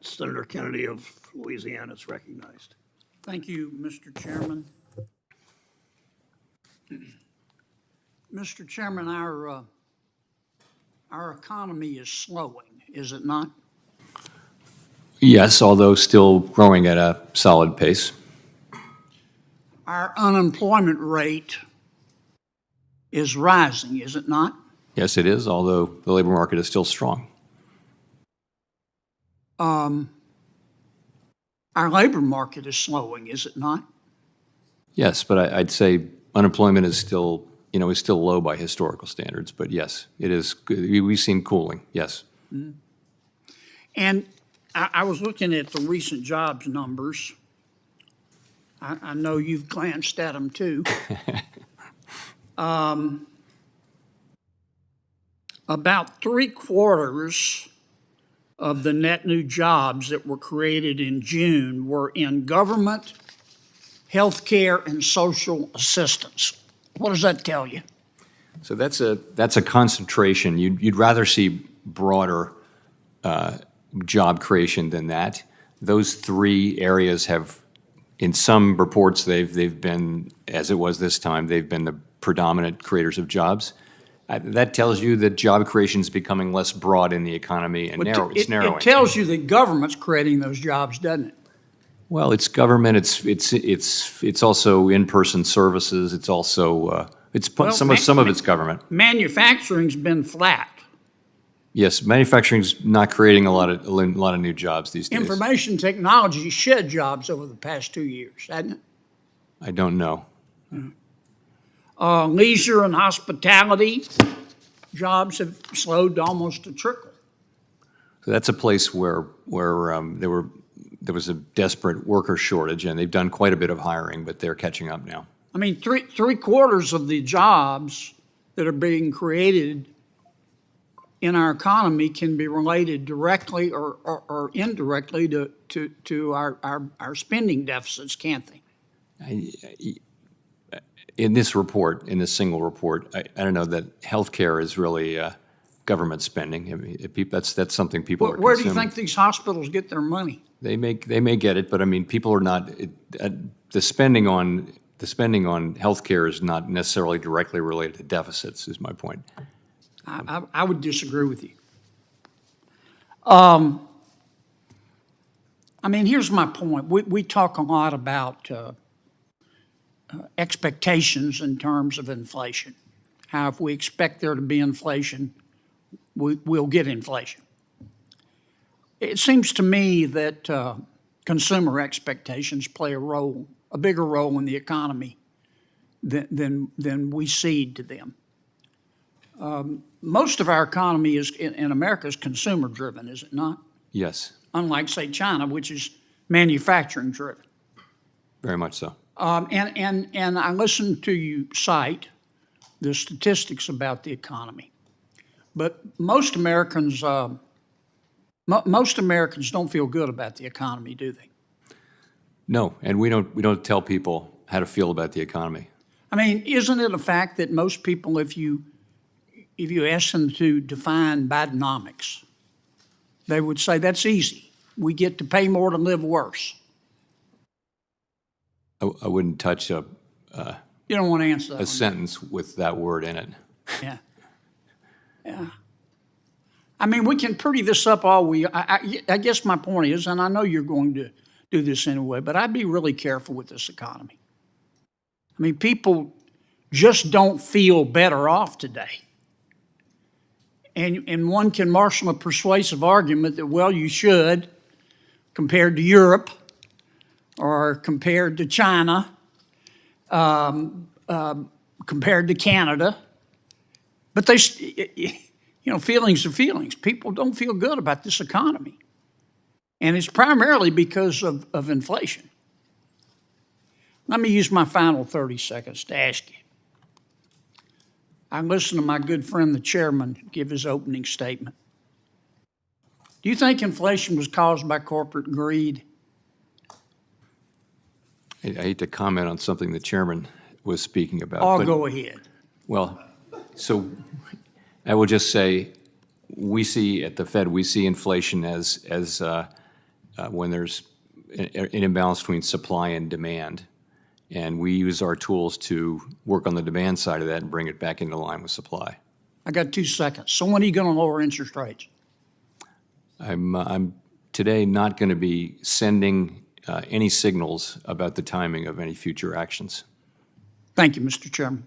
Senator Kennedy of Louisiana is recognized. Thank you, Mr. Chairman. Mr. Chairman, our economy is slowing, is it not? Yes, although still growing at a solid pace. Our unemployment rate is rising, is it not? Yes, it is, although the labor market is still strong. Our labor market is slowing, is it not? Yes, but I'd say unemployment is still, is still low by historical standards. But yes, it is. We've seen cooling. Yes. Mm-hmm. And I was looking at the recent jobs numbers. I know you've glanced at them too. About 3/4 of the net new jobs that were created in June were in government, healthcare, and social assistance. What does that tell you? So that's a concentration. You'd rather see broader job creation than that. Those three areas have, in some reports, they've been, as it was this time, they've been the predominant creators of jobs. That tells you that job creation is becoming less broad in the economy and it's narrowing. It tells you that government's creating those jobs, doesn't it? Well, it's government. It's also in-person services. It's also some of it's government. Manufacturing's been flat. Yes, manufacturing's not creating a lot of new jobs these days. Information technology shed jobs over the past 2 years, hasn't it? I don't know. Leisure and hospitality jobs have slowed to almost a trickle. So that's a place where there was a desperate worker shortage, and they've done quite a bit of hiring, but they're catching up now. I mean, three-quarters of the jobs that are being created in our economy can be related directly or indirectly to our spending deficits, can't they? In this report, in this single report, I don't know that healthcare is really government spending. I mean, that's something people are consuming. Where do you think these hospitals get their money? They may get it, but I mean, people are not. The spending on healthcare is not necessarily directly related to deficits. Is my point. I would disagree with you. I mean, here's my point. We talk a lot about expectations in terms of inflation. How if we expect there to be inflation, we'll get inflation. It seems to me that consumer expectations play a bigger role in the economy than we cede to them. Most of our economy in America is consumer-driven, is it not? Yes. Unlike, say, China, which is manufacturing-driven. Very much so. And I listened to you cite the statistics about the economy, but most Americans don't feel good about the economy, do they? No, and we don't tell people how to feel about the economy. I mean, isn't it a fact that most people, if you ask them to define Bidenomics, they would say that's easy. We get to pay more to live worse. I wouldn't touch you don't want to answer that a sentence with that word in it. Yeah. I mean, we can pretty this up all I guess my point is, and I know you're going to do this anyway, but I'd be really careful with this economy. I mean, people just don't feel better off today. And one can marshal a persuasive argument that, well, you should, compared to Europe or compared to China, compared to Canada. But feelings are feelings. People don't feel good about this economy. And it's primarily because of inflation. Let me use my final 30 seconds to ask you. I listened to my good friend, the chairman, give his opening statement. Do you think inflation was caused by corporate greed? I hate to comment on something the chairman was speaking about. Oh, go ahead. Well, so I will just say, we see at the Fed, we see inflation as when there's an imbalance between supply and demand. And we use our tools to work on the demand side of that and bring it back into line with supply. I got 2 seconds. So when are you going to lower interest rates? I'm today not going to be sending any signals about the timing of any future actions. Thank you, Mr. Chairman.